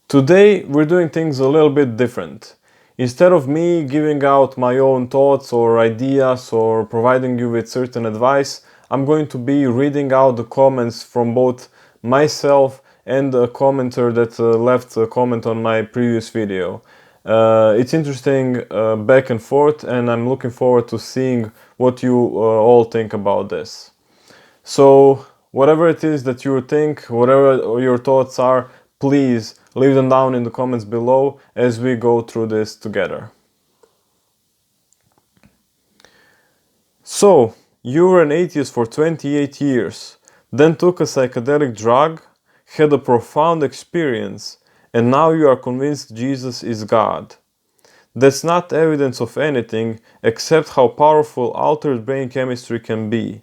Today we're doing things a little bit different. Instead of me giving out my own thoughts or ideas or providing you with certain advice, I'm going to be reading out the comments from both myself and a commenter that left a comment on my previous video. It's interesting back and forth, and I'm looking forward to seeing what you all think about this. So, whatever it is that you think, whatever your thoughts are, please leave them down in the comments below as we go through this together. So, you were an atheist for 28 years, then took a psychedelic drug, had a profound experience, and now you are convinced Jesus is God. That's not evidence of anything except how powerful altered brain chemistry can be.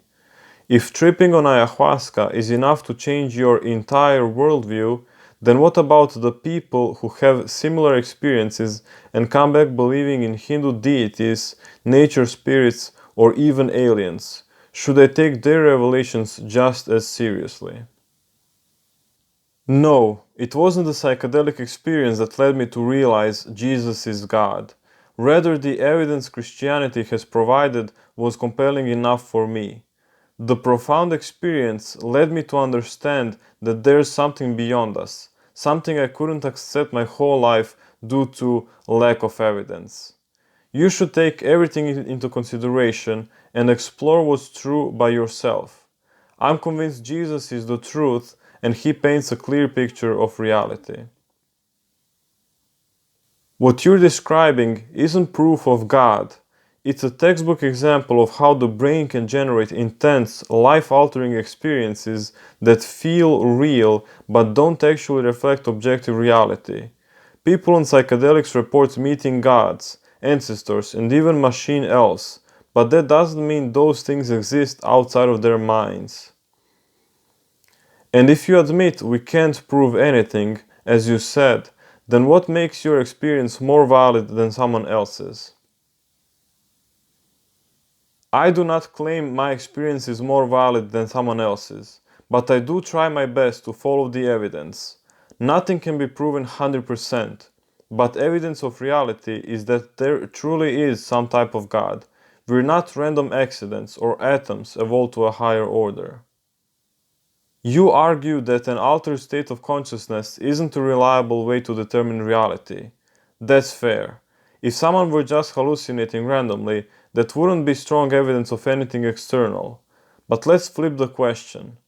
If tripping on ayahuasca is enough to change your entire worldview, then what about the people who have similar experiences and come back believing in Hindu deities, nature spirits, or even aliens? Should I take their revelations just as seriously? No, it wasn't the psychedelic experience that led me to realize Jesus is God. Rather, the evidence Christianity has provided was compelling enough for me. The profound experience led me to understand that there's something beyond us, something I couldn't accept my whole life due to lack of evidence. You should take everything into consideration and explore what's true by yourself. I'm convinced Jesus is the truth and he paints a clear picture of reality. What you're describing isn't proof of God. It's a textbook example of how the brain can generate intense, life-altering experiences that feel real but don't actually reflect objective reality. People on psychedelics report meeting gods, ancestors, and even machine elves, but that doesn't mean those things exist outside of their minds. And if you admit we can't prove anything, as you said, then what makes your experience more valid than someone else's? I do not claim my experience is more valid than someone else's, but I do try my best to follow the evidence. Nothing can be proven 100%, but evidence of reality is that there truly is some type of God. We're not random accidents or atoms evolved to a higher order. You argue that an altered state of consciousness isn't a reliable way to determine reality. That's fair. If someone were just hallucinating randomly, that wouldn't be strong evidence of anything external. But let's flip the question.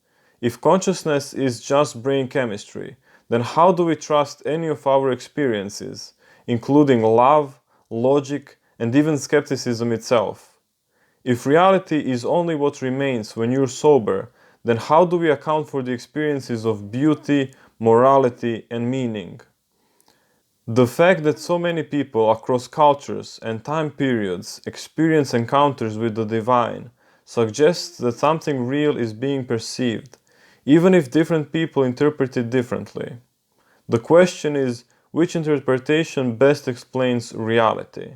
If consciousness is just brain chemistry, then how do we trust any of our experiences, including love, logic, and even skepticism itself? If reality is only what remains when you're sober, then how do we account for the experiences of beauty, morality, and meaning? The fact that so many people across cultures and time periods experience encounters with the divine suggests that something real is being perceived, even if different people interpret it differently. The question is, which interpretation best explains reality?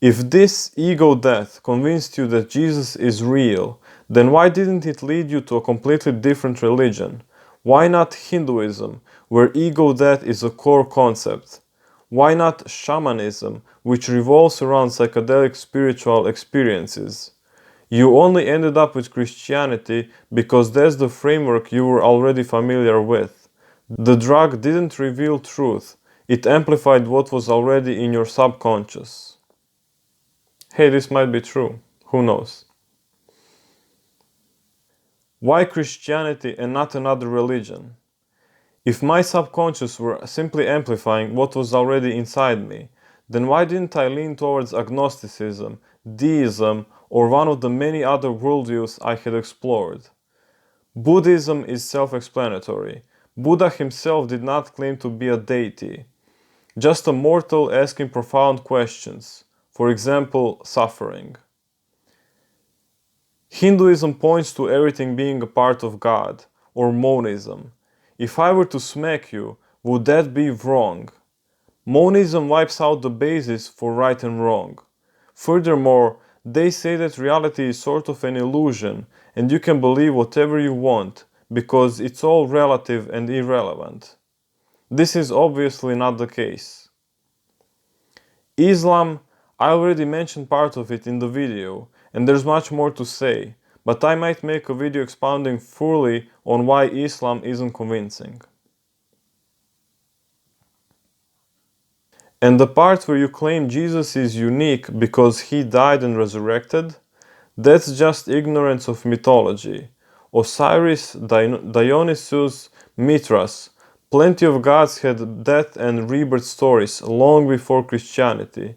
If this ego death convinced you that Jesus is real, then why didn't it lead you to a completely different religion? Why not Hinduism, where ego death is a core concept? Why not shamanism, which revolves around psychedelic spiritual experiences? You only ended up with Christianity because that's the framework you were already familiar with. The drug didn't reveal truth, it amplified what was already in your subconscious. Hey, this might be true. Who knows? Why Christianity and not another religion? If my subconscious were simply amplifying what was already inside me, then why didn't I lean towards agnosticism, deism, or one of the many other worldviews I had explored? Buddhism is self-explanatory. Buddha himself did not claim to be a deity, just a mortal asking profound questions. For example, suffering. Hinduism points to everything being a part of God, or monism. If I were to smack you, would that be wrong? Monism wipes out the basis for right and wrong. Furthermore, they say that reality is sort of an illusion, and you can believe whatever you want, because it's all relative and irrelevant. This is obviously not the case. Islam, I already mentioned part of it in the video, and there's much more to say, but I might make a video expounding fully on why Islam isn't convincing. And the part where you claim Jesus is unique because he died and resurrected, that's just ignorance of mythology. Osiris, Dionysus, Mithras, plenty of gods had death and rebirth stories long before Christianity.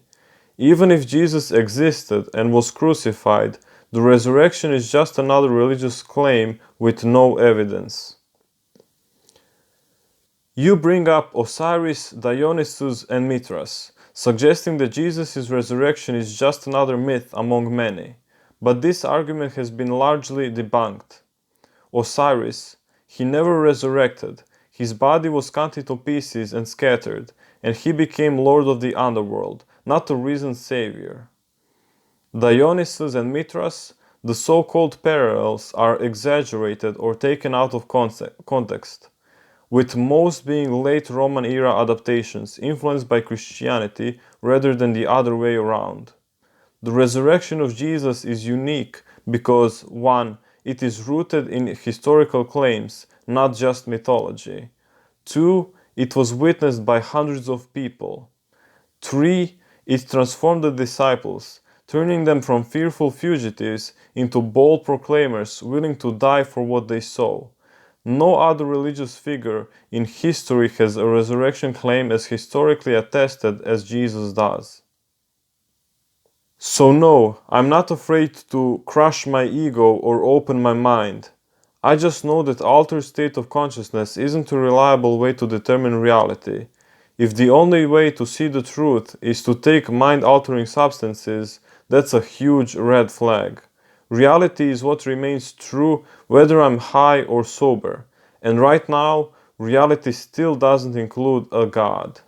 Even if Jesus existed and was crucified, the resurrection is just another religious claim with no evidence. You bring up Osiris, Dionysus, and Mithras, suggesting that Jesus' resurrection is just another myth among many. But this argument has been largely debunked. Osiris, he never resurrected, his body was cut into pieces and scattered, and he became lord of the underworld, not a risen savior. Dionysus and Mithras, the so-called parallels are exaggerated or taken out of context, with most being late Roman era adaptations influenced by Christianity rather than the other way around. The resurrection of Jesus is unique because 1. It is rooted in historical claims, not just mythology. 2. It was witnessed by hundreds of people. 3. It transformed the disciples, turning them from fearful fugitives into bold proclaimers willing to die for what they saw. No other religious figure in history has a resurrection claim as historically attested as Jesus does. So no, I'm not afraid to crush my ego or open my mind. I just know that altered state of consciousness isn't a reliable way to determine reality. If the only way to see the truth is to take mind-altering substances, that's a huge red flag. Reality is what remains true whether I'm high or sober. And right now, reality still doesn't include a God.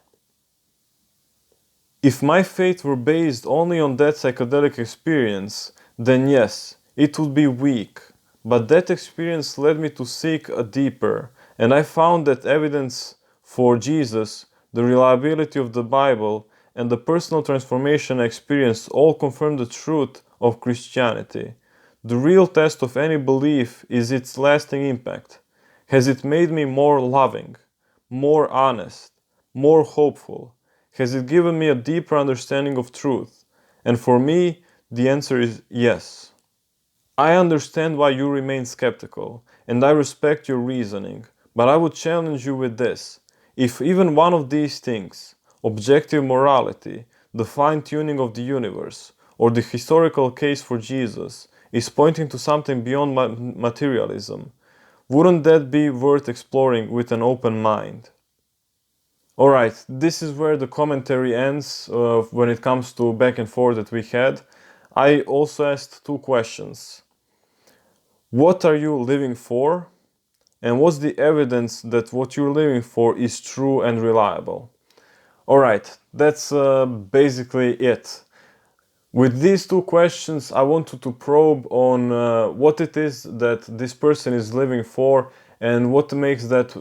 If my faith were based only on that psychedelic experience, then yes, it would be weak. But that experience led me to seek a deeper, and I found that evidence for Jesus, the reliability of the Bible, and the personal transformation I experienced all confirm the truth of Christianity. The real test of any belief is its lasting impact. Has it made me more loving, more honest, more hopeful? Has it given me a deeper understanding of truth? And for me, the answer is yes. I understand why you remain skeptical, and I respect your reasoning, but I would challenge you with this. If even one of these things, objective morality, the fine-tuning of the universe, or the historical case for Jesus, is pointing to something beyond materialism, wouldn't that be worth exploring with an open mind? Alright, this is where the commentary ends when it comes to back and forth that we had. I also asked two questions. What are you living for? And what's the evidence that what you're living for is true and reliable? Alright, that's basically it. With these two questions, I wanted to probe on what it is that this person is living for and what makes that,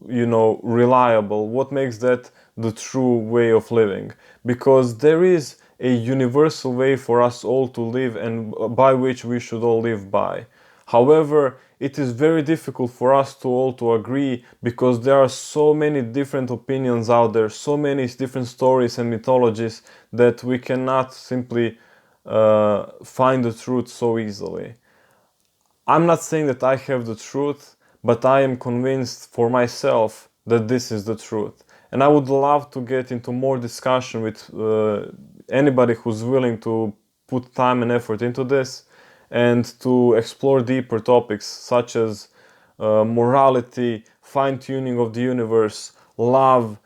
reliable, what makes that the true way of living. Because there is a universal way for us all to live and by which we should all live by. However, it is very difficult for us to all to agree because there are so many different opinions out there, so many different stories and mythologies that we cannot simply find the truth so easily. I'm not saying that I have the truth, but I am convinced for myself that this is the truth. And I would love to get into more discussion with anybody who's willing to put time and effort into this and to explore deeper topics such as morality, fine-tuning of the universe, love.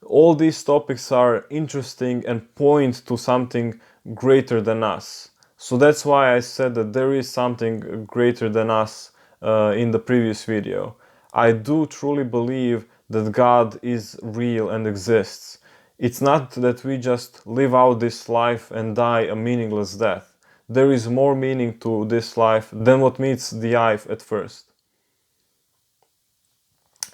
All these topics are interesting and point to something greater than us. So that's why I said that there is something greater than us in the previous video. I do truly believe that God is real and exists. It's not that we just live out this life and die a meaningless death. There is more meaning to this life than what meets the eye at first.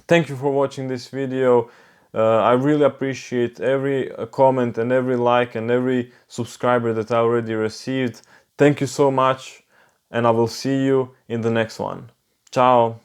Thank you for watching this video. I really appreciate every comment and every like and every subscriber that I already received. Thank you so much, and I will see you in the next one. Ciao!